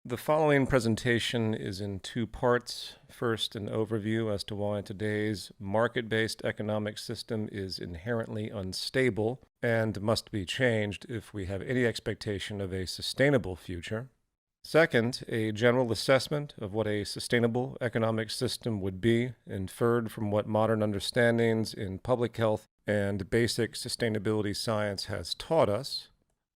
The following presentation is in two parts. First, an overview as to why today's market-based economic system is inherently unstable and must be changed if we have any expectation of a sustainable future. Second, a general assessment of what a sustainable economic system would be, inferred from what modern understandings in public health and basic sustainability science has taught us,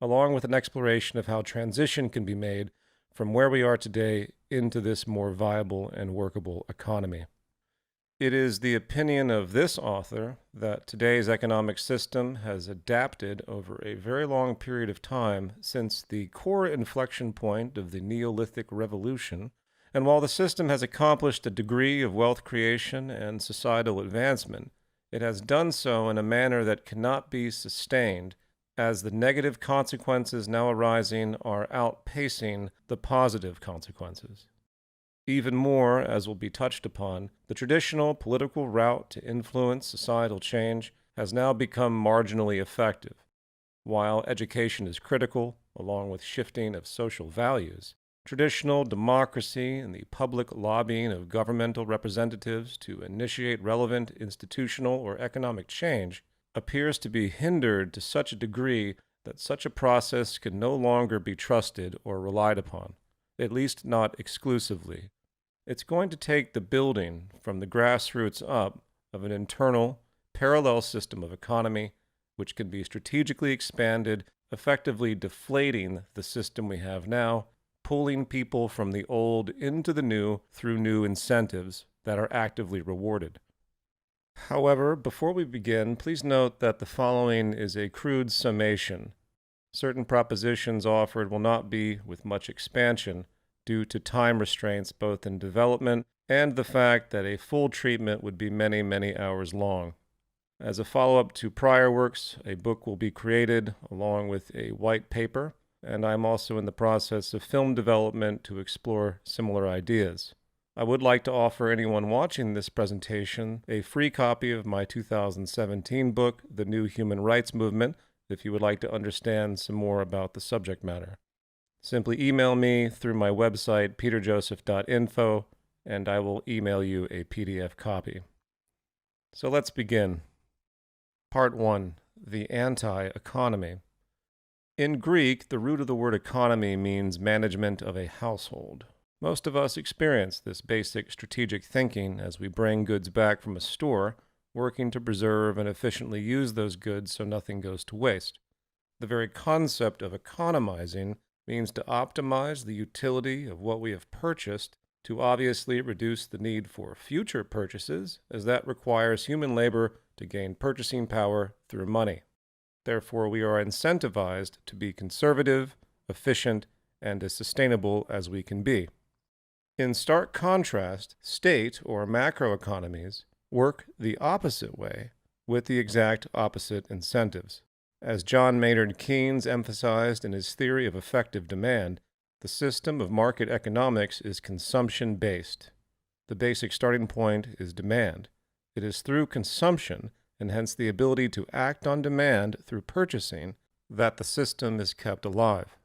along with an exploration of how transition can be made from where we are today into this more viable and workable economy. It is the opinion of this author that today's economic system has adapted over a very long period of time since the core inflection point of the Neolithic Revolution, and while the system has accomplished a degree of wealth creation and societal advancement, it has done so in a manner that cannot be sustained, as the negative consequences now arising are outpacing the positive consequences. Even more, as will be touched upon, the traditional political route to influence societal change has now become marginally effective. While education is critical, along with shifting of social values, traditional democracy and the public lobbying of governmental representatives to initiate relevant institutional or economic change appears to be hindered to such a degree that such a process can no longer be trusted or relied upon, at least not exclusively. It's going to take the building from the grassroots up of an internal, parallel system of economy which can be strategically expanded, effectively deflating the system we have now, pulling people from the old into the new through new incentives that are actively rewarded. However, before we begin, please note that the following is a crude summation. Certain propositions offered will not be with much expansion due to time restraints both in development and the fact that a full treatment would be many, many hours long. As a follow-up to prior works, a book will be created along with a white paper, and I'm also in the process of film development to explore similar ideas. I would like to offer anyone watching this presentation a free copy of my 2017 book, The New Human Rights Movement, if you would like to understand some more about the subject matter. Simply email me through my website, peterjoseph.info, and I will email you a PDF copy. So let's begin. Part 1. The Anti-Economy. In Greek, the root of the word economy means management of a household. Most of us experience this basic strategic thinking as we bring goods back from a store, working to preserve and efficiently use those goods so nothing goes to waste. The very concept of economizing means to optimize the utility of what we have purchased to obviously reduce the need for future purchases, as that requires human labor to gain purchasing power through money. Therefore, we are incentivized to be conservative, efficient, and as sustainable as we can be. In stark contrast, state or macroeconomies work the opposite way with the exact opposite incentives. As John Maynard Keynes emphasized in his theory of effective demand, the system of market economics is consumption-based. The basic starting point is demand. It is through consumption, and hence the ability to act on demand through purchasing, that the system is kept alive.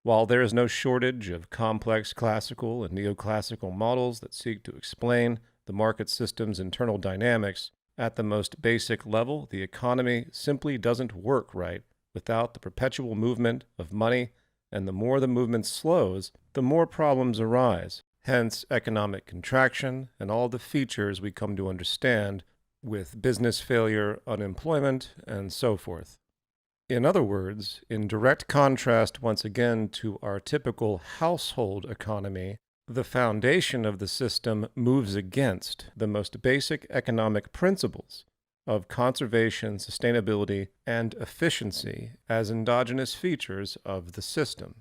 While there is no shortage of complex classical and neoclassical models that seek to explain the market system's internal dynamics, at the most basic level, the economy simply doesn't work right without the perpetual movement of money, and the more the movement slows, the more problems arise, hence economic contraction and all the features we come to understand with business failure, unemployment, and so forth. In other words, in direct contrast once again to our typical household economy, the foundation of the system moves against the most basic economic principles of conservation, sustainability, and efficiency as endogenous features of the system.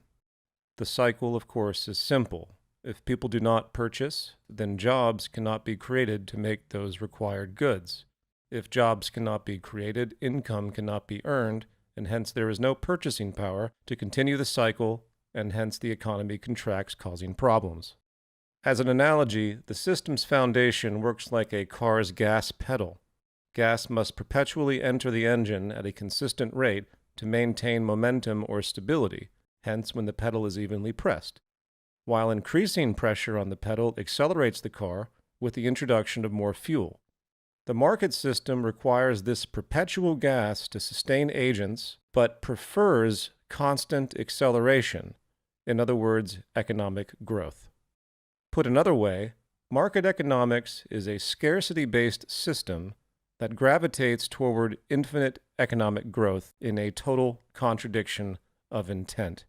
The cycle, of course, is simple. If people do not purchase, then jobs cannot be created to make those required goods. If jobs cannot be created, income cannot be earned, and hence there is no purchasing power to continue the cycle, and hence the economy contracts, causing problems. As an analogy, the system's foundation works like a car's gas pedal. Gas must perpetually enter the engine at a consistent rate to maintain momentum or stability, hence when the pedal is evenly pressed. while increasing pressure on the pedal accelerates the car with the introduction of more fuel. The market system requires this perpetual gas to sustain agents, but prefers constant acceleration, in other words, economic growth. Put another way, market economics is a scarcity-based system that gravitates toward infinite economic growth in a total contradiction of intent.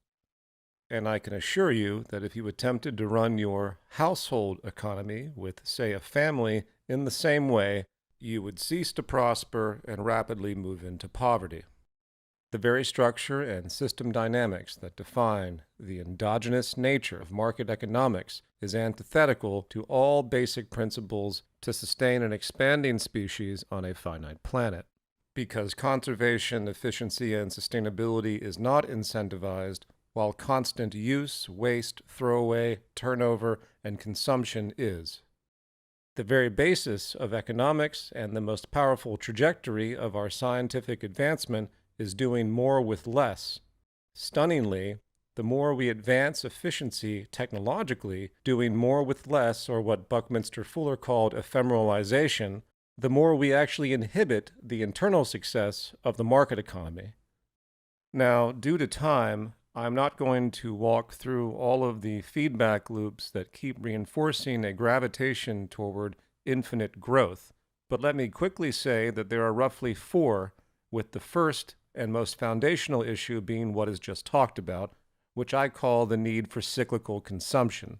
And I can assure you that if you attempted to run your household economy with, say, a family in the same way, you would cease to prosper and rapidly move into poverty. The very structure and system dynamics that define the endogenous nature of market economics is antithetical to all basic principles to sustain an expanding species on a finite planet. Because conservation, efficiency, and sustainability is not incentivized, while constant use, waste, throwaway, turnover, and consumption is. The very basis of economics and the most powerful trajectory of our scientific advancement is doing more with less. Stunningly, the more we advance efficiency technologically, doing more with less, or what Buckminster Fuller called ephemeralization, the more we actually inhibit the internal success of the market economy. Now, due to time, I'm not going to walk through all of the feedback loops that keep reinforcing a gravitation toward infinite growth, but let me quickly say that there are roughly four, with the first and most foundational issue being what is just talked about, which I call the need for cyclical consumption.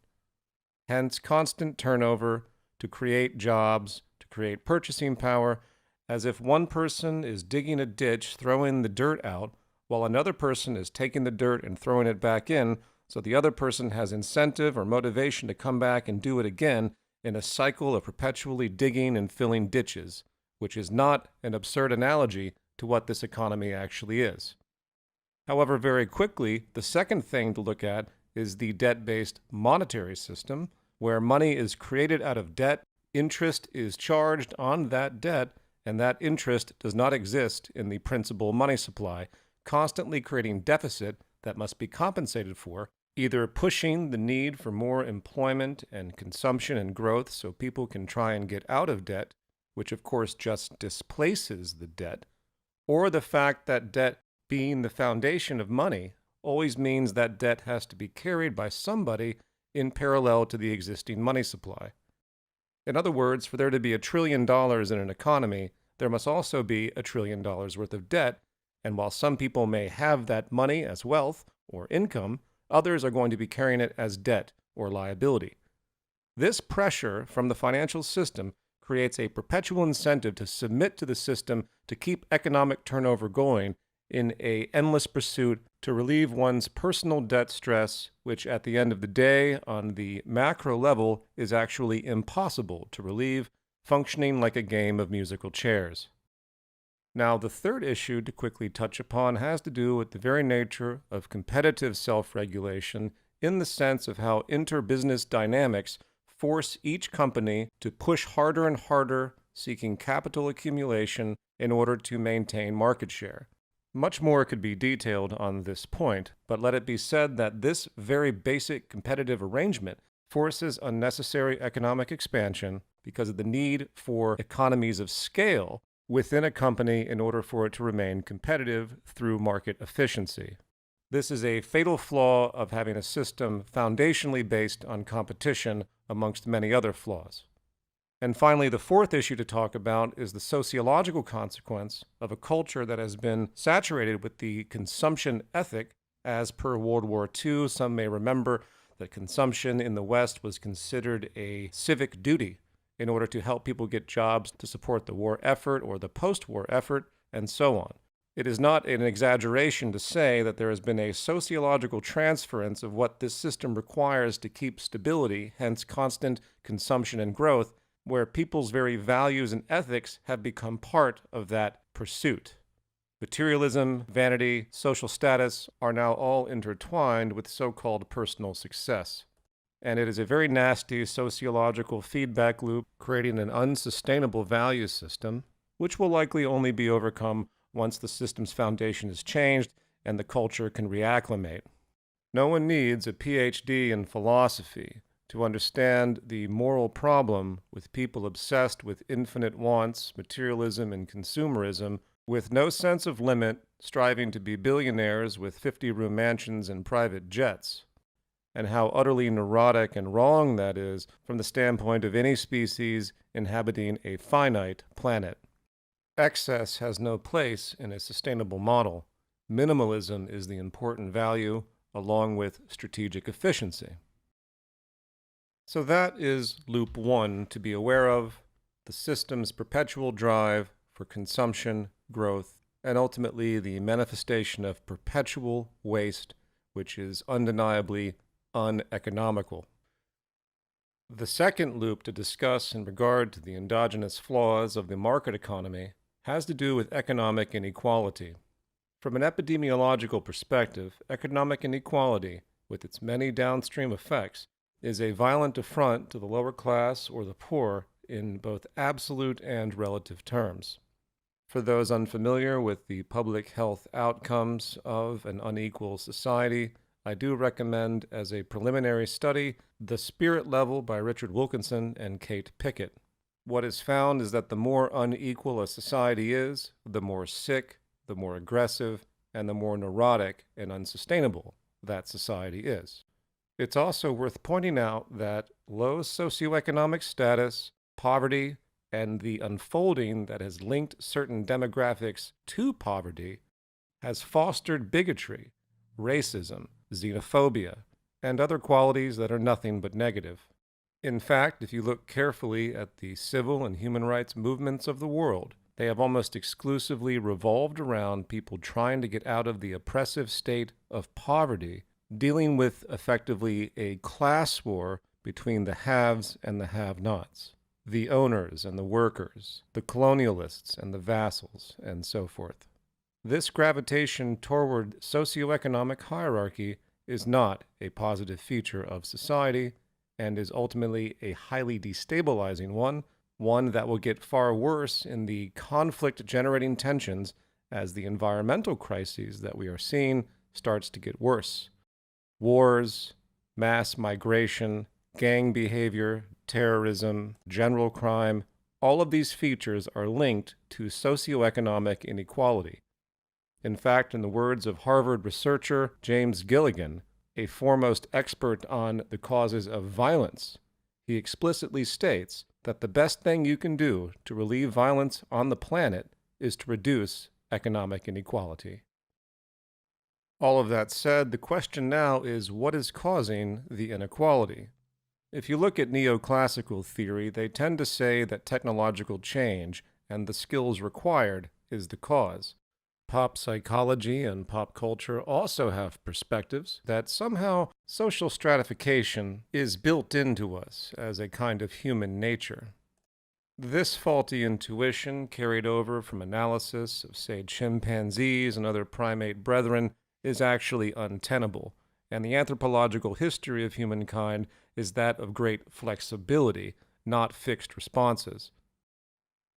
Hence, constant turnover to create jobs, to create purchasing power, as if one person is digging a ditch, throwing the dirt out, while another person is taking the dirt and throwing it back in, so the other person has incentive or motivation to come back and do it again in a cycle of perpetually digging and filling ditches, which is not an absurd analogy to what this economy actually is. However, very quickly, the second thing to look at is the debt-based monetary system, where money is created out of debt, interest is charged on that debt, and that interest does not exist in the principal money supply, constantly creating deficit that must be compensated for, either pushing the need for more employment and consumption and growth so people can try and get out of debt, which of course just displaces the debt, or the fact that debt being the foundation of money always means that debt has to be carried by somebody in parallel to the existing money supply. In other words, for there to be $1 trillion in an economy, there must also be $1 trillion worth of debt, and while some people may have that money as wealth or income, others are going to be carrying it as debt or liability. This pressure from the financial system creates a perpetual incentive to submit to the system to keep economic turnover going in an endless pursuit to relieve one's personal debt stress, which at the end of the day, on the macro level, is actually impossible to relieve, functioning like a game of musical chairs. Now, the third issue to quickly touch upon has to do with the very nature of competitive self-regulation in the sense of how inter-business dynamics force each company to push harder and harder, seeking capital accumulation in order to maintain market share. Much more could be detailed on this point, but let it be said that this very basic competitive arrangement forces unnecessary economic expansion because of the need for economies of scale within a company in order for it to remain competitive through market efficiency. This is a fatal flaw of having a system foundationally based on competition amongst many other flaws. And finally, the fourth issue to talk about is the sociological consequence of a culture that has been saturated with the consumption ethic. As per World War II, some may remember that consumption in the West was considered a civic duty in order to help people get jobs to support the war effort or the post-war effort, and so on. It is not an exaggeration to say that there has been a sociological transference of what this system requires to keep stability, hence constant consumption and growth, where people's very values and ethics have become part of that pursuit. Materialism, vanity, social status are now all intertwined with so-called personal success. And it is a very nasty sociological feedback loop, creating an unsustainable value system, which will likely only be overcome once the system's foundation is changed and the culture can reacclimate. No one needs a PhD in philosophy to understand the moral problem with people obsessed with infinite wants, materialism, and consumerism, with no sense of limit, striving to be billionaires with 50-room mansions and private jets, and how utterly neurotic and wrong that is from the standpoint of any species inhabiting a finite planet. Excess has no place in a sustainable model. Minimalism is the important value, along with strategic efficiency. So that is loop one to be aware of, the system's perpetual drive for consumption, growth, and ultimately the manifestation of perpetual waste, which is undeniably uneconomical. The second loop to discuss in regard to the endogenous flaws of the market economy has to do with economic inequality. From an epidemiological perspective, economic inequality, with its many downstream effects, is a violent affront to the lower class or the poor in both absolute and relative terms. For those unfamiliar with the public health outcomes of an unequal society, I do recommend as a preliminary study The Spirit Level by Richard Wilkinson and Kate Pickett. What is found is that the more unequal a society is, the more sick, the more aggressive, and the more neurotic and unsustainable that society is. It's also worth pointing out that low socioeconomic status, poverty, and the unfolding that has linked certain demographics to poverty has fostered bigotry, racism, xenophobia, and other qualities that are nothing but negative. In fact, if you look carefully at the civil and human rights movements of the world, they have almost exclusively revolved around people trying to get out of the oppressive state of poverty, dealing with effectively a class war between the haves and the have-nots, the owners and the workers, the colonialists and the vassals, and so forth. This gravitation toward socioeconomic hierarchy is not a positive feature of society and is ultimately a highly destabilizing one that will get far worse in the conflict-generating tensions as the environmental crises that we are seeing starts to get worse. Wars, mass migration, gang behavior, terrorism, general crime, all of these features are linked to socioeconomic inequality. In fact, in the words of Harvard researcher James Gilligan, a foremost expert on the causes of violence, he explicitly states that the best thing you can do to relieve violence on the planet is to reduce economic inequality. All of that said, the question now is what is causing the inequality? If you look at neoclassical theory, they tend to say that technological change and the skills required is the cause. Pop psychology and pop culture also have perspectives that somehow social stratification is built into us as a kind of human nature. This faulty intuition, carried over from analysis of, say, chimpanzees and other primate brethren, is actually untenable, and the anthropological history of humankind is that of great flexibility, not fixed responses.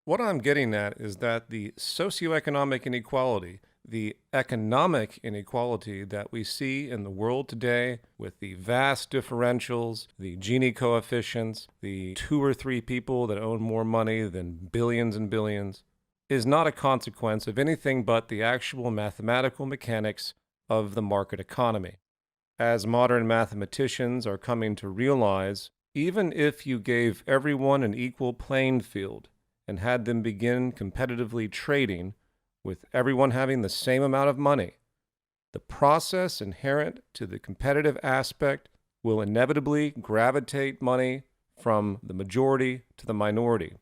What I'm getting at is that the socioeconomic inequality, the economic inequality that we see in the world today with the vast differentials, the Gini coefficients, the 2 or 3 people that own more money than billions and billions, is not a consequence of anything but the actual mathematical mechanics of the market economy. As modern mathematicians are coming to realize, even if you gave everyone an equal playing field and had them begin competitively trading, with everyone having the same amount of money, the process inherent to the competitive aspect will inevitably gravitate money from the majority to the minority.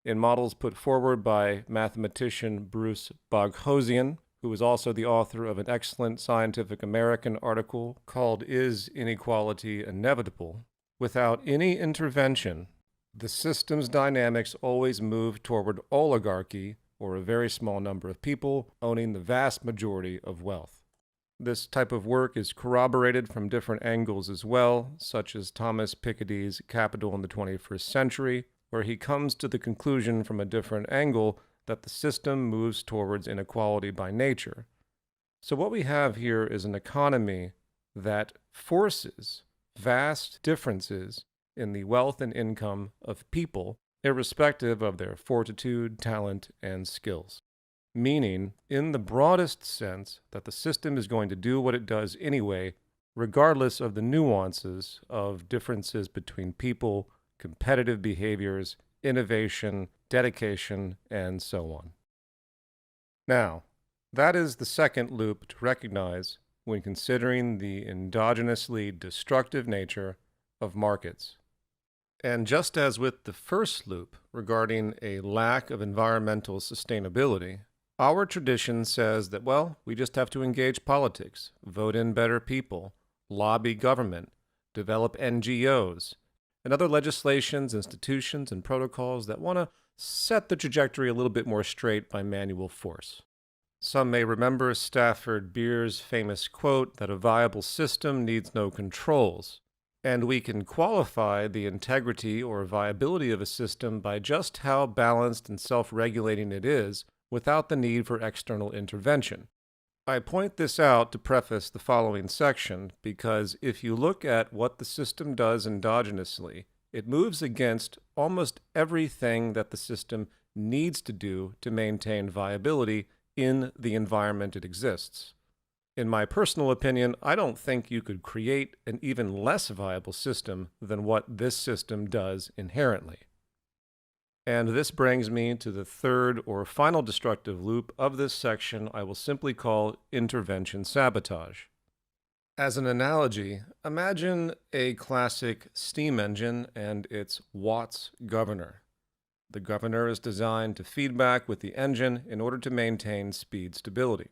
In models put forward by mathematician Bruce Boghossian, who is also the author of an excellent Scientific American article called Is Inequality Inevitable? Without any intervention, the system's dynamics always move toward oligarchy, or a very small number of people owning the vast majority of wealth. This type of work is corroborated from different angles as well, such as Thomas Piketty's Capital in the 21st Century, where he comes to the conclusion from a different angle that the system moves towards inequality by nature. So what we have here is an economy that forces vast differences in the wealth and income of people, irrespective of their fortitude, talent, and skills. Meaning, in the broadest sense, that the system is going to do what it does anyway, regardless of the nuances of differences between people, competitive behaviors, innovation, dedication, and so on. Now, that is the second loop to recognize when considering the endogenously destructive nature of markets. And just as with the first loop regarding a lack of environmental sustainability, our tradition says that, well, we just have to engage politics, vote in better people, lobby government, develop NGOs, and other legislations, institutions, and protocols that want to set the trajectory a little bit more straight by manual force. Some may remember Stafford Beer's famous quote that a viable system needs no controls, and we can qualify the integrity or viability of a system by just how balanced and self-regulating it is without the need for external intervention. I point this out to preface the following section because if you look at what the system does endogenously, it moves against almost everything that the system needs to do to maintain viability in the environment it exists. In my personal opinion, I don't think you could create an even less viable system than what this system does inherently. And this brings me to the third or final destructive loop of this section I will simply call intervention sabotage. As an analogy, imagine a classic steam engine and its Watt's governor. The governor is designed to feedback with the engine in order to maintain speed stability.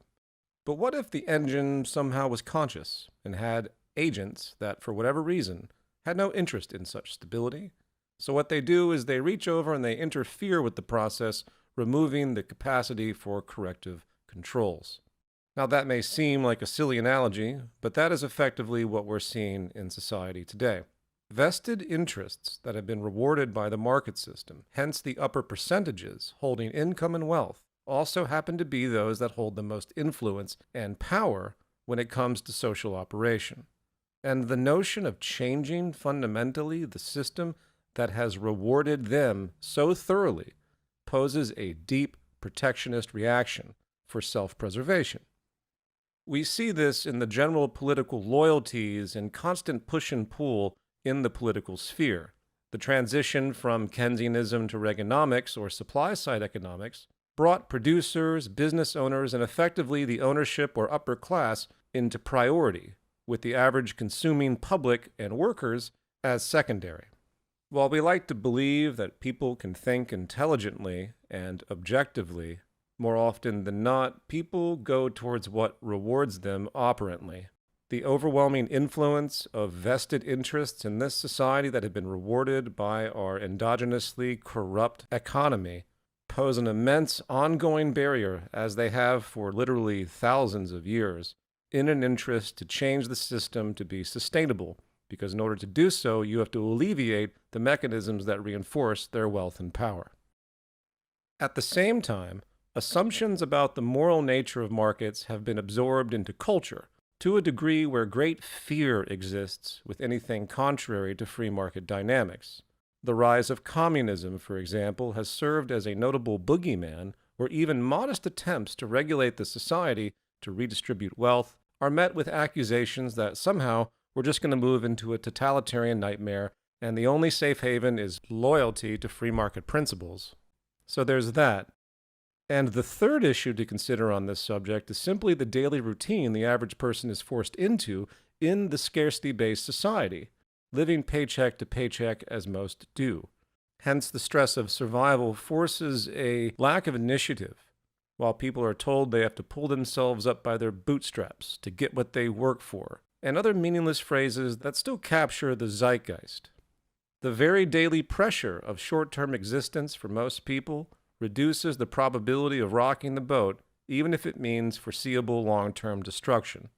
But what if the engine somehow was conscious and had agents that, for whatever reason, had no interest in such stability? So what they do is they reach over and they interfere with the process, removing the capacity for corrective controls. Now that may seem like a silly analogy, but that is effectively what we're seeing in society today. Vested interests that have been rewarded by the market system, hence the upper percentages holding income and wealth, also happen to be those that hold the most influence and power when it comes to social operation. And the notion of changing fundamentally the system that has rewarded them so thoroughly poses a deep protectionist reaction for self-preservation. We see this in the general political loyalties and constant push and pull in the political sphere. The transition from Keynesianism to Reaganomics or supply-side economics brought producers, business owners, and effectively the ownership or upper class into priority, with the average consuming public and workers as secondary. While we like to believe that people can think intelligently and objectively, more often than not, people go towards what rewards them operantly. The overwhelming influence of vested interests in this society that have been rewarded by our endogenously corrupt economy pose an immense ongoing barrier, as they have for literally thousands of years, in an interest to change the system to be sustainable. Because in order to do so, you have to alleviate the mechanisms that reinforce their wealth and power. At the same time, assumptions about the moral nature of markets have been absorbed into culture to a degree where great fear exists with anything contrary to free market dynamics. The rise of communism, for example, has served as a notable boogeyman where even modest attempts to regulate the society to redistribute wealth are met with accusations that somehow we're just going to move into a totalitarian nightmare, and the only safe haven is loyalty to free market principles. So there's that. And the third issue to consider on this subject is simply the daily routine the average person is forced into in the scarcity-based society, living paycheck to paycheck as most do. Hence, the stress of survival forces a lack of initiative, while people are told they have to pull themselves up by their bootstraps to get what they work for, and other meaningless phrases that still capture the zeitgeist. The very daily pressure of short-term existence for most people reduces the probability of rocking the boat, even if it means foreseeable long-term destruction.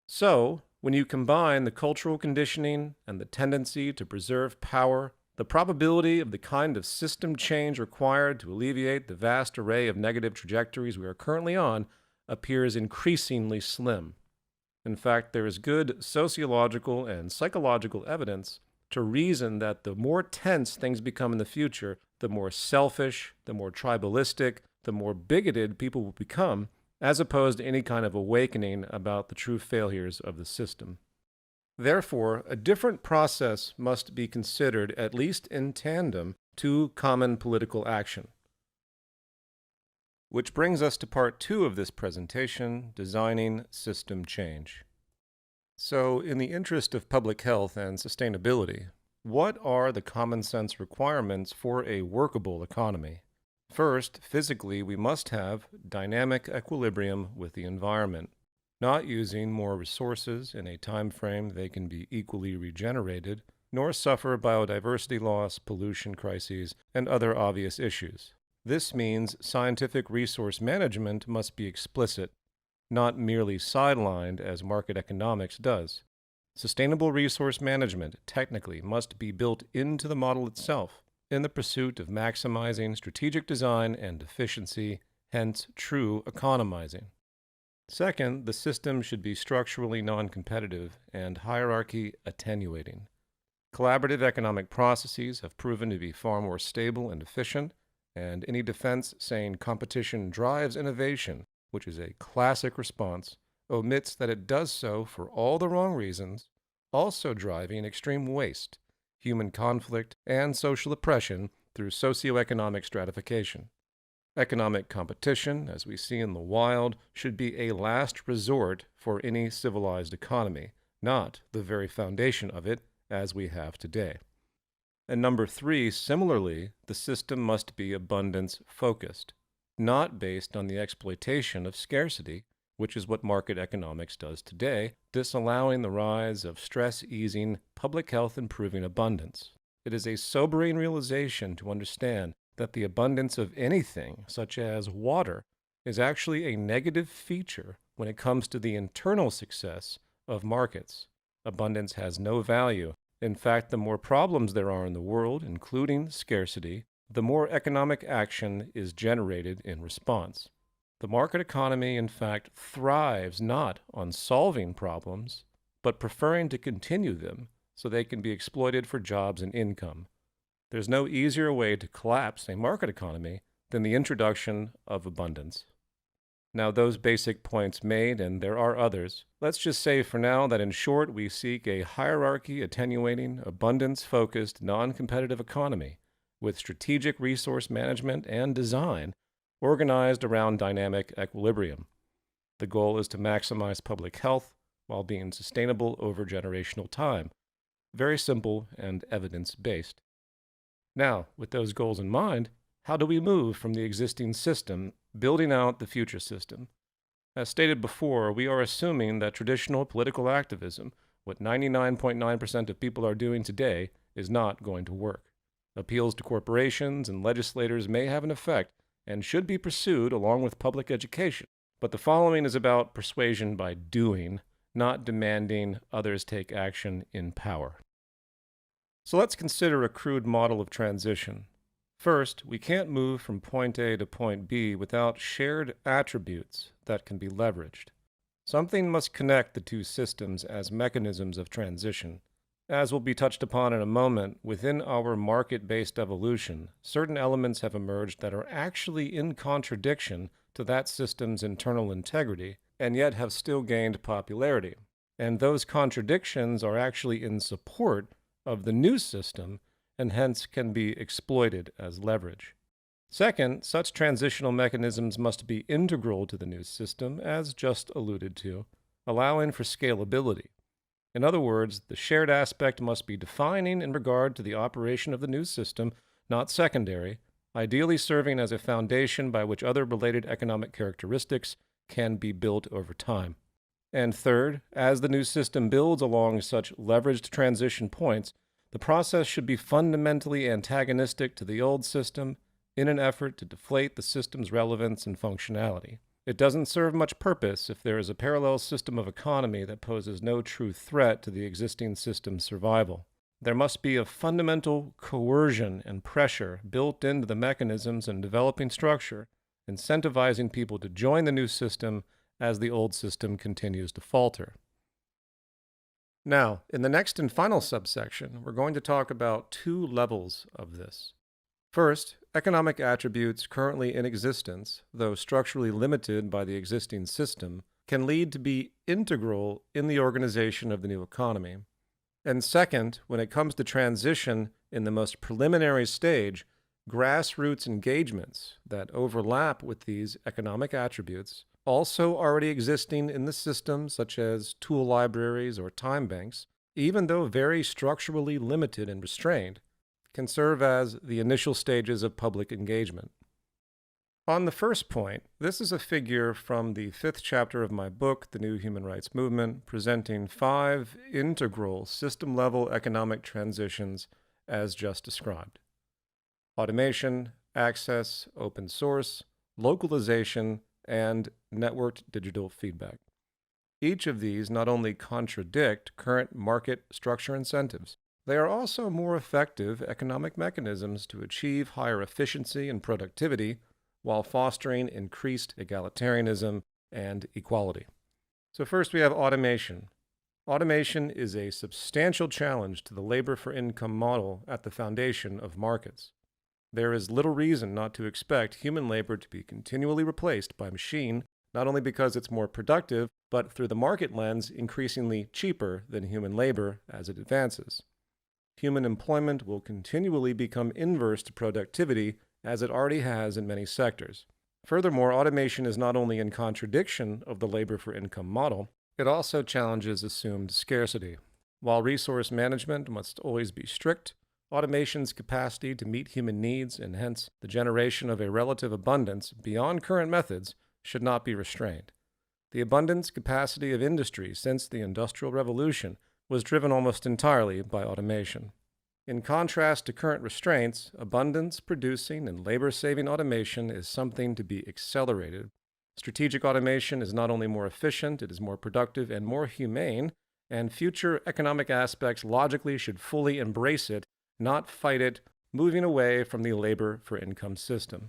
So, when you combine the cultural conditioning and the tendency to preserve power, the probability of the kind of system change required to alleviate the vast array of negative trajectories we are currently on appears increasingly slim. In fact, there is good sociological and psychological evidence to reason that the more tense things become in the future, the more selfish, the more tribalistic, the more bigoted people will become, as opposed to any kind of awakening about the true failures of the system. Therefore, a different process must be considered, at least in tandem, to common political action. Which brings us to part 2 of this presentation, designing system change. So, in the interest of public health and sustainability, what are the common sense requirements for a workable economy? First, physically, we must have dynamic equilibrium with the environment, not using more resources in a time frame they can be equally regenerated, nor suffer biodiversity loss, pollution crises, and other obvious issues. This means scientific resource management must be explicit, not merely sidelined as market economics does. Sustainable resource management, technically, must be built into the model itself, in the pursuit of maximizing strategic design and efficiency, hence true economizing. Second, the system should be structurally non-competitive and hierarchy attenuating. Collaborative economic processes have proven to be far more stable and efficient, and any defense saying competition drives innovation, which is a classic response, omits that it does so for all the wrong reasons, also driving extreme waste, human conflict, and social oppression through socioeconomic stratification. Economic competition, as we see in the wild, should be a last resort for any civilized economy, not the very foundation of it as we have today. And number 3, similarly, the system must be abundance-focused, not based on the exploitation of scarcity, which is what market economics does today, disallowing the rise of stress-easing, public health-improving abundance. It is a sobering realization to understand that the abundance of anything, such as water, is actually a negative feature when it comes to the internal success of markets. Abundance has no value. In fact, the more problems there are in the world, including scarcity, the more economic action is generated in response. The market economy, in fact, thrives not on solving problems, but preferring to continue them so they can be exploited for jobs and income. There's no easier way to collapse a market economy than the introduction of abundance. Now, those basic points made, and there are others, let's just say for now that in short we seek a hierarchy-attenuating, abundance-focused, non-competitive economy with strategic resource management and design organized around dynamic equilibrium. The goal is to maximize public health while being sustainable over generational time. Very simple and evidence-based. Now, with those goals in mind, how do we move from the existing system, building out the future system? As stated before, we are assuming that traditional political activism, what 99.9% of people are doing today, is not going to work. Appeals to corporations and legislators may have an effect and should be pursued along with public education, but the following is about persuasion by doing, not demanding others take action in power. So let's consider a crude model of transition. First, we can't move from point A to point B without shared attributes that can be leveraged. Something must connect the two systems as mechanisms of transition. As will be touched upon in a moment, within our market-based evolution, certain elements have emerged that are actually in contradiction to that system's internal integrity, and yet have still gained popularity. And those contradictions are actually in support of the new system, and hence can be exploited as leverage. Second, such transitional mechanisms must be integral to the new system, as just alluded to, allowing for scalability. In other words, the shared aspect must be defining in regard to the operation of the new system, not secondary, ideally serving as a foundation by which other related economic characteristics can be built over time. And third, as the new system builds along such leveraged transition points, the process should be fundamentally antagonistic to the old system in an effort to deflate the system's relevance and functionality. It doesn't serve much purpose if there is a parallel system of economy that poses no true threat to the existing system's survival. There must be a fundamental coercion and pressure built into the mechanisms and developing structure, incentivizing people to join the new system as the old system continues to falter. Now, in the next and final subsection, we're going to talk about two levels of this. First, economic attributes currently in existence, though structurally limited by the existing system, can lead to be integral in the organization of the new economy. And second, when it comes to transition in the most preliminary stage, grassroots engagements that overlap with these economic attributes, also already existing in the system, such as tool libraries or time banks, even though very structurally limited and restrained, can serve as the initial stages of public engagement. On the first point, this is a figure from the 5th chapter of my book, The New Human Rights Movement, presenting 5 integral system-level economic transitions as just described: automation, access, open source, localization, and networked digital feedback. Each of these not only contradict current market structure incentives, they are also more effective economic mechanisms to achieve higher efficiency and productivity while fostering increased egalitarianism and equality. So first we have automation. Automation is a substantial challenge to the labor for income model at the foundation of markets. There is little reason not to expect human labor to be continually replaced by machine, not only because it's more productive, but through the market lens, increasingly cheaper than human labor as it advances. Human employment will continually become inverse to productivity, as it already has in many sectors. Furthermore, automation is not only in contradiction of the labor for income model, it also challenges assumed scarcity. While resource management must always be strict, automation's capacity to meet human needs, and hence the generation of a relative abundance beyond current methods, should not be restrained. The abundance capacity of industry since the Industrial Revolution was driven almost entirely by automation. In contrast to current restraints, abundance-producing and labor-saving automation is something to be accelerated. Strategic automation is not only more efficient, it is more productive and more humane, and future economic aspects logically should fully embrace it, not fight it, moving away from the labor for income system.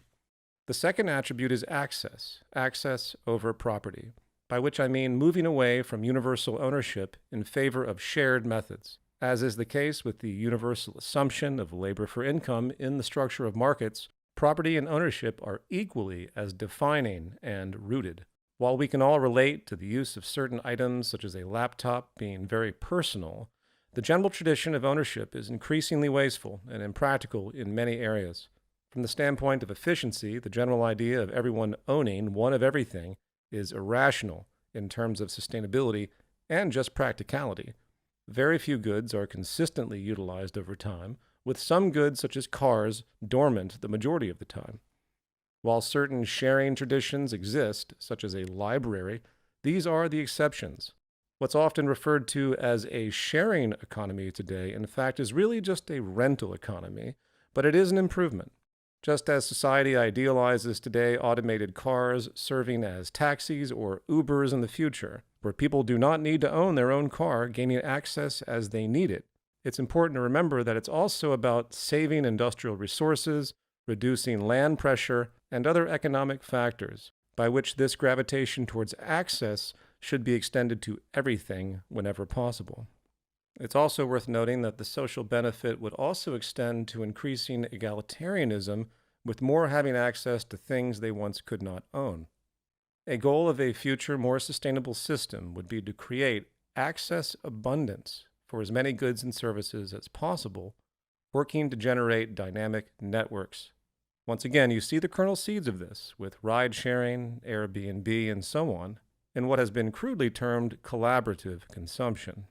The second attribute is access over property, by which I mean moving away from universal ownership in favor of shared methods. As is the case with the universal assumption of labor for income in the structure of markets, property and ownership are equally as defining and rooted. While we can all relate to the use of certain items, such as a laptop, being very personal, the general tradition of ownership is increasingly wasteful and impractical in many areas. From the standpoint of efficiency, the general idea of everyone owning one of everything is irrational in terms of sustainability and just practicality. Very few goods are consistently utilized over time, with some goods, such as cars, dormant the majority of the time. While certain sharing traditions exist, such as a library, these are the exceptions. What's often referred to as a sharing economy today, in fact, is really just a rental economy, but it is an improvement. Just as society idealizes today automated cars serving as taxis or Ubers in the future, where people do not need to own their own car, gaining access as they need it, it's important to remember that it's also about saving industrial resources, reducing land pressure, and other economic factors, by which this gravitation towards access should be extended to everything whenever possible. It's also worth noting that the social benefit would also extend to increasing egalitarianism, with more having access to things they once could not own. A goal of a future, more sustainable system would be to create access abundance for as many goods and services as possible, working to generate dynamic networks. Once again, you see the kernel seeds of this with ride-sharing, Airbnb, and so on, in what has been crudely termed collaborative consumption.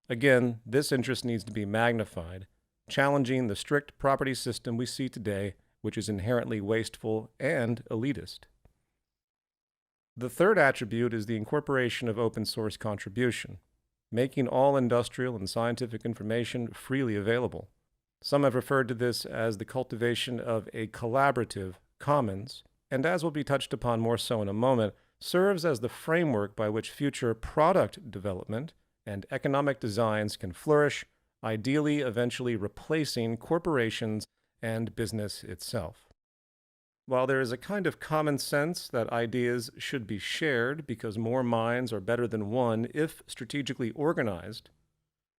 Again, this interest needs to be magnified, challenging the strict property system we see today, which is inherently wasteful and elitist. The third attribute is the incorporation of open source contribution, making all industrial and scientific information freely available. Some have referred to this as the cultivation of a collaborative commons, and as will be touched upon more so in a moment, serves as the framework by which future product development and economic designs can flourish, ideally eventually replacing corporations and business itself. While there is a kind of common sense that ideas should be shared because more minds are better than one if strategically organized,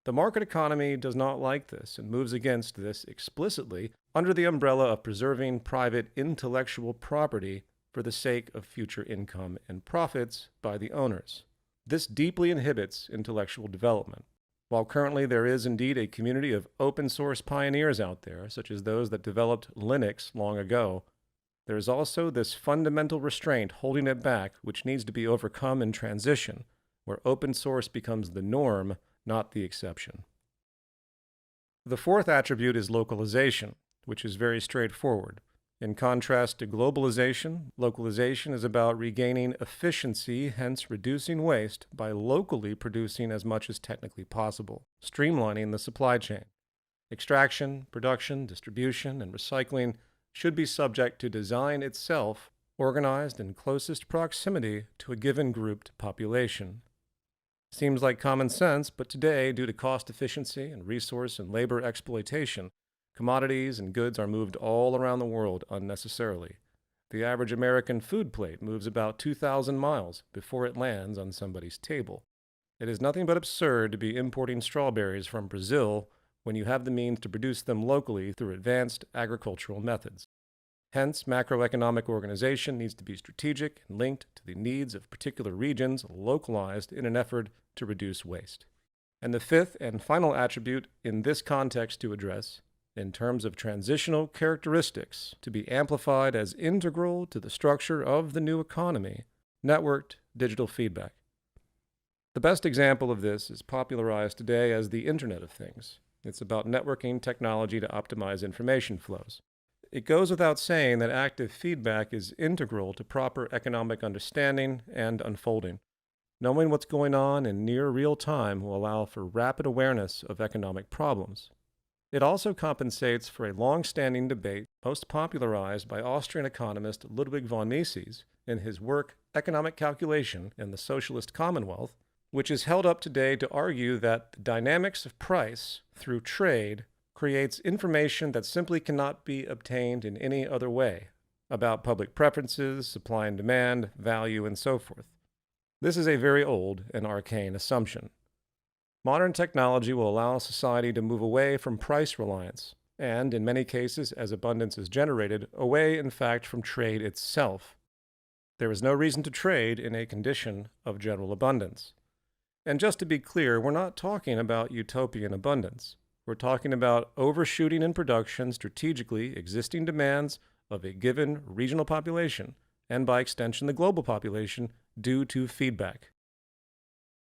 The market economy does not like this and moves against this explicitly under the umbrella of preserving private intellectual property for the sake of future income and profits by the owners. This deeply inhibits intellectual development. While currently there is indeed a community of open source pioneers out there, such as those that developed Linux long ago, there is also this fundamental restraint holding it back, which needs to be overcome in transition, where open source becomes the norm, not the exception. The fourth attribute is localization, which is very straightforward. In contrast to globalization, localization is about regaining efficiency, hence reducing waste, by locally producing as much as technically possible, streamlining the supply chain. Extraction, production, distribution, and recycling should be subject to design itself, organized in closest proximity to a given grouped population. Seems like common sense, but today, due to cost efficiency and resource and labor exploitation, commodities and goods are moved all around the world unnecessarily. The average American food plate moves about 2,000 miles before it lands on somebody's table. It is nothing but absurd to be importing strawberries from Brazil when you have the means to produce them locally through advanced agricultural methods. Hence, macroeconomic organization needs to be strategic and linked to the needs of particular regions, localized in an effort to reduce waste. And the fifth and final attribute in this context to address, in terms of transitional characteristics to be amplified as integral to the structure of the new economy, networked digital feedback. The best example of this is popularized today as the Internet of Things. It's about networking technology to optimize information flows. It goes without saying that active feedback is integral to proper economic understanding and unfolding. Knowing what's going on in near real time will allow for rapid awareness of economic problems. It also compensates for a long-standing debate most popularized by Austrian economist Ludwig von Mises in his work Economic Calculation in the Socialist Commonwealth, which is held up today to argue that the dynamics of price through trade creates information that simply cannot be obtained in any other way about public preferences, supply and demand, value, and so forth. This is a very old and arcane assumption. Modern technology will allow society to move away from price reliance, and in many cases, as abundance is generated, away in fact from trade itself. There is no reason to trade in a condition of general abundance. And just to be clear, we're not talking about utopian abundance. We're talking about overshooting in production strategically existing demands of a given regional population, and by extension the global population, due to feedback.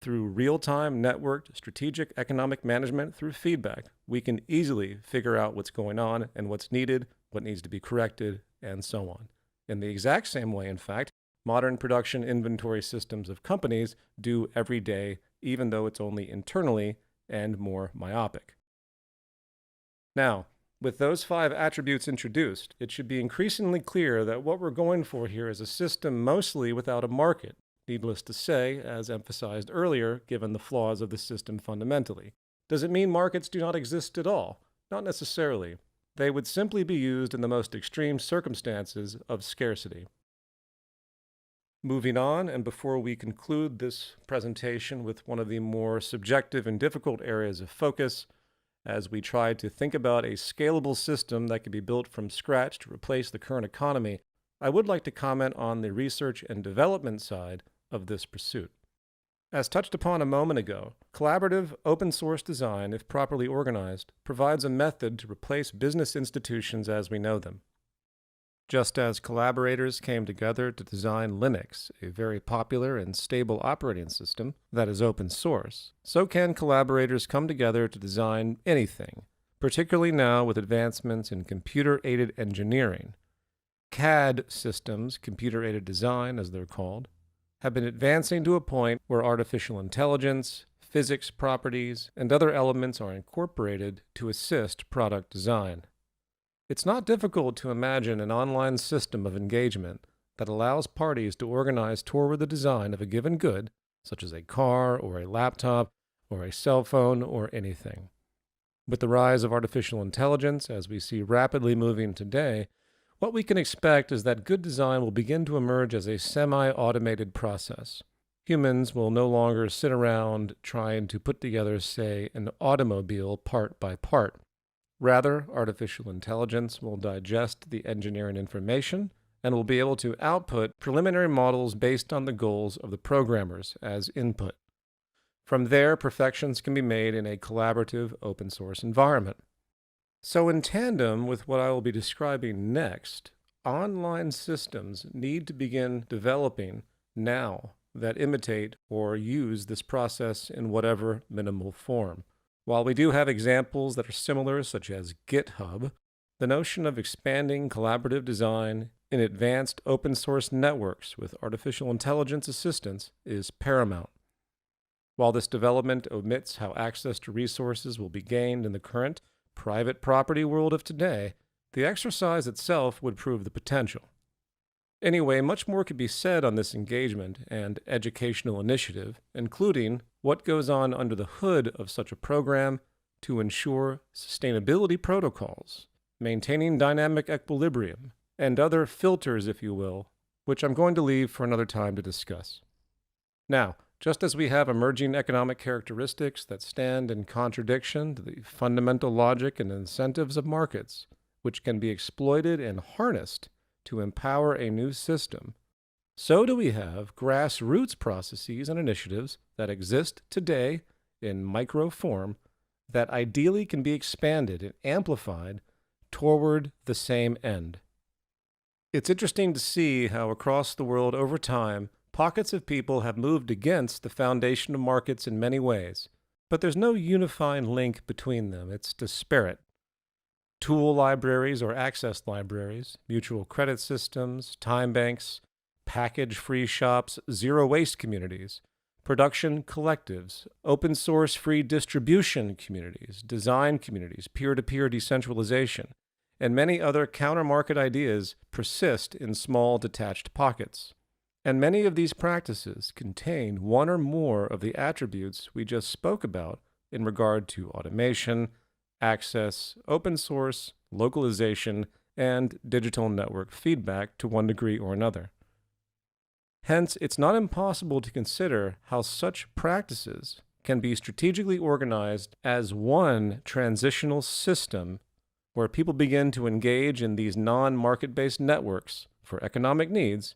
Through real-time networked strategic economic management through feedback, we can easily figure out what's going on and what's needed, what needs to be corrected, and so on. In the exact same way, in fact, modern production inventory systems of companies do every day, even though it's only internally and more myopic. Now, with those 5 attributes introduced, it should be increasingly clear that what we're going for here is a system mostly without a market, needless to say, as emphasized earlier, given the flaws of the system fundamentally. Does it mean markets do not exist at all? Not necessarily. They would simply be used in the most extreme circumstances of scarcity. Moving on, and before we conclude this presentation with one of the more subjective and difficult areas of focus, as we try to think about a scalable system that could be built from scratch to replace the current economy, I would like to comment on the research and development side of this pursuit. As touched upon a moment ago, collaborative open source design, if properly organized, provides a method to replace business institutions as we know them. Just as collaborators came together to design Linux, a very popular and stable operating system that is open source, so can collaborators come together to design anything, particularly now with advancements in computer-aided engineering. CAD systems, computer-aided design as they're called, have been advancing to a point where artificial intelligence, physics properties, and other elements are incorporated to assist product design. It's not difficult to imagine an online system of engagement that allows parties to organize toward the design of a given good, such as a car or a laptop or a cell phone or anything. With the rise of artificial intelligence, as we see rapidly moving today, what we can expect is that good design will begin to emerge as a semi-automated process. Humans will no longer sit around trying to put together, say, an automobile part by part. Rather, artificial intelligence will digest the engineering information and will be able to output preliminary models based on the goals of the programmers as input. From there, perfections can be made in a collaborative open source environment. So in tandem with what I will be describing next, online systems need to begin developing now that imitate or use this process in whatever minimal form. While we do have examples that are similar, such as GitHub, the notion of expanding collaborative design in advanced open source networks with artificial intelligence assistance is paramount. While this development omits how access to resources will be gained in the current private property world of today, the exercise itself would prove the potential. Anyway, much more could be said on this engagement and educational initiative, including what goes on under the hood of such a program to ensure sustainability protocols, maintaining dynamic equilibrium, and other filters, if you will, which I'm going to leave for another time to discuss. Now, just as we have emerging economic characteristics that stand in contradiction to the fundamental logic and incentives of markets, which can be exploited and harnessed to empower a new system, so do we have grassroots processes and initiatives that exist today in micro form that ideally can be expanded and amplified toward the same end. It's interesting to see how across the world over time, pockets of people have moved against the foundation of markets in many ways, but there's no unifying link between them. It's disparate. Tool libraries or access libraries, mutual credit systems, time banks, package-free shops, zero-waste communities, production collectives, open-source free distribution communities, design communities, peer-to-peer decentralization, and many other counter-market ideas persist in small detached pockets. And many of these practices contain one or more of the attributes we just spoke about in regard to automation, access, open source, localization, and digital network feedback to one degree or another. Hence, it's not impossible to consider how such practices can be strategically organized as one transitional system where people begin to engage in these non-market-based networks for economic needs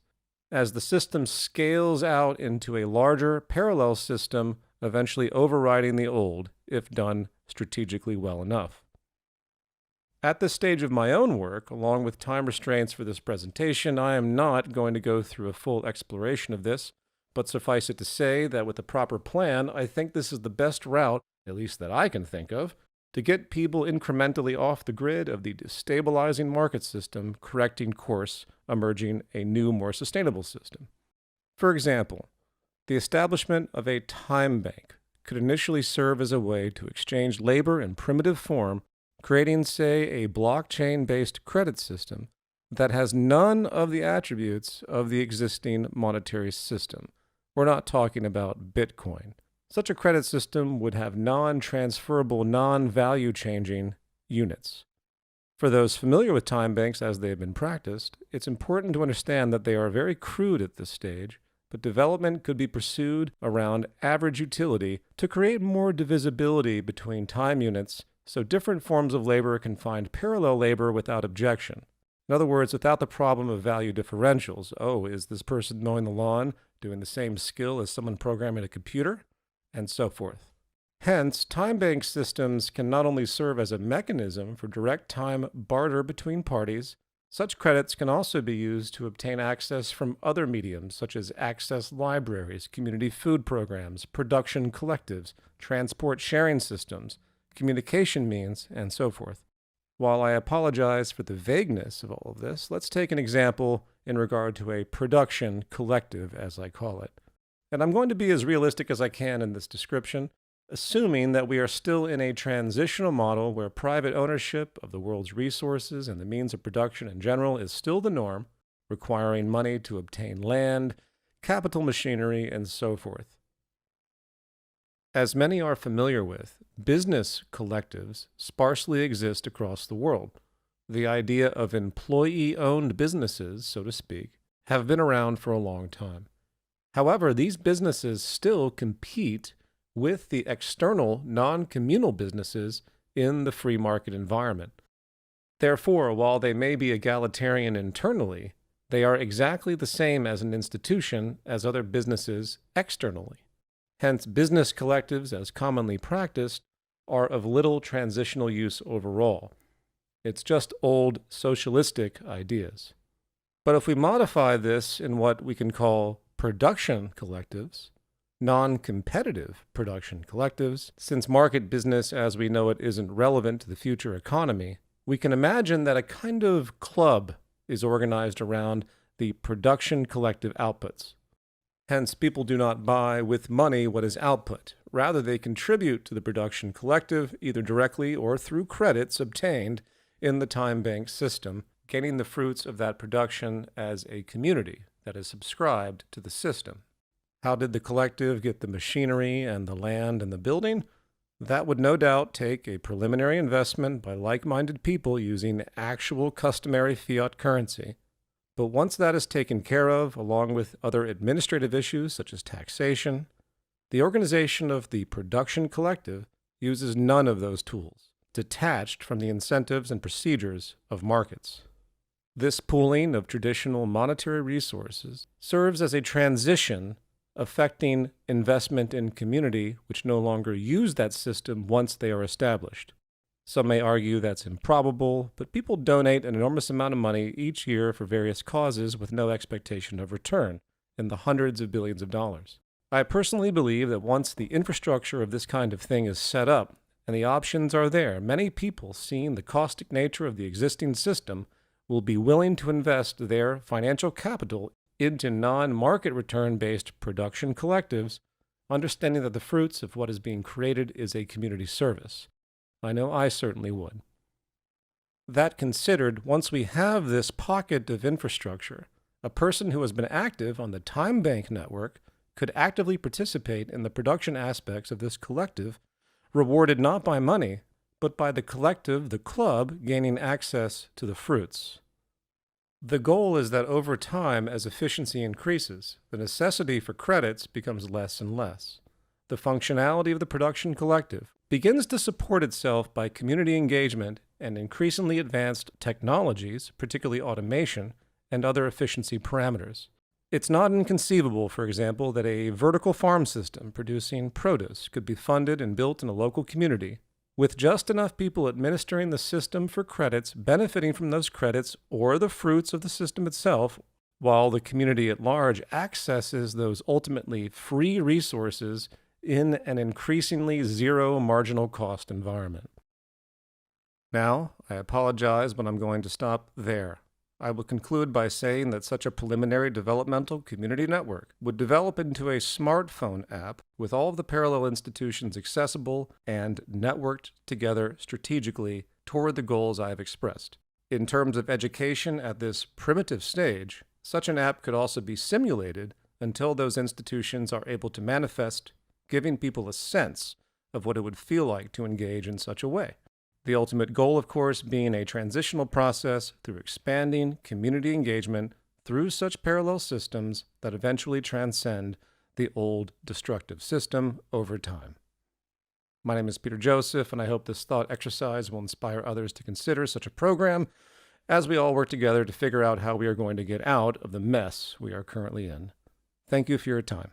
as the system scales out into a larger parallel system, eventually overriding the old if done strategically well enough. At this stage of my own work, along with time restraints for this presentation, I am not going to go through a full exploration of this, but suffice it to say that with a proper plan, I think this is the best route, at least that I can think of, to get people incrementally off the grid of the destabilizing market system, correcting course, emerging a new, more sustainable system. For example, the establishment of a time bank could initially serve as a way to exchange labor in primitive form, creating, say, a blockchain-based credit system that has none of the attributes of the existing monetary system. We're not talking about Bitcoin. Such a credit system would have non-transferable, non-value-changing units. For those familiar with time banks as they have been practiced, it's important to understand that they are very crude at this stage, but development could be pursued around average utility to create more divisibility between time units so different forms of labor can find parallel labor without objection. In other words, without the problem of value differentials. Oh, is this person mowing the lawn doing the same skill as someone programming a computer? And so forth. Hence, time bank systems can not only serve as a mechanism for direct time barter between parties, such credits can also be used to obtain access from other mediums such as access libraries, community food programs, production collectives, transport sharing systems, communication means, and so forth. While I apologize for the vagueness of all of this, let's take an example in regard to a production collective, as I call it. And I'm going to be as realistic as I can in this description, assuming that we are still in a transitional model where private ownership of the world's resources and the means of production in general is still the norm, requiring money to obtain land, capital machinery, and so forth. As many are familiar with, business collectives sparsely exist across the world. The idea of employee-owned businesses, so to speak, have been around for a long time. However, these businesses still compete with the external, non-communal businesses in the free market environment. Therefore, while they may be egalitarian internally, they are exactly the same as an institution as other businesses externally. Hence, business collectives, as commonly practiced, are of little transitional use overall. It's just old socialistic ideas. But if we modify this in what we can call production collectives, non-competitive production collectives, since market business as we know it isn't relevant to the future economy, we can imagine that a kind of club is organized around the production collective outputs. Hence, people do not buy with money what is output. Rather, they contribute to the production collective either directly or through credits obtained in the time bank system, gaining the fruits of that production as a community that is subscribed to the system. How did the collective get the machinery and the land and the building? That would no doubt take a preliminary investment by like-minded people using actual customary fiat currency. But once that is taken care of, along with other administrative issues such as taxation, the organization of the production collective uses none of those tools, detached from the incentives and procedures of markets. This pooling of traditional monetary resources serves as a transition affecting investment in community which no longer use that system once they are established. Some may argue that's improbable, but people donate an enormous amount of money each year for various causes with no expectation of return, in the hundreds of billions of dollars. I personally believe that once the infrastructure of this kind of thing is set up and the options are there, many people, seeing the caustic nature of the existing system, will be willing to invest their financial capital into non-market return-based production collectives, understanding that the fruits of what is being created is a community service. I know I certainly would. That considered, once we have this pocket of infrastructure, a person who has been active on the time bank network could actively participate in the production aspects of this collective, rewarded not by money, but by the collective, the club, gaining access to the fruits. The goal is that over time, as efficiency increases, the necessity for credits becomes less and less. The functionality of the production collective begins to support itself by community engagement and increasingly advanced technologies, particularly automation, and other efficiency parameters. It's not inconceivable, for example, that a vertical farm system producing produce could be funded and built in a local community, with just enough people administering the system for credits, benefiting from those credits or the fruits of the system itself, while the community at large accesses those ultimately free resources in an increasingly zero marginal cost environment. Now, I apologize, but I'm going to stop there. I will conclude by saying that such a preliminary developmental community network would develop into a smartphone app with all of the parallel institutions accessible and networked together strategically toward the goals I have expressed. In terms of education at this primitive stage, such an app could also be simulated until those institutions are able to manifest, giving people a sense of what it would feel like to engage in such a way. The ultimate goal, of course, being a transitional process through expanding community engagement through such parallel systems that eventually transcend the old destructive system over time. My name is Peter Joseph, and I hope this thought exercise will inspire others to consider such a program as we all work together to figure out how we are going to get out of the mess we are currently in. Thank you for your time.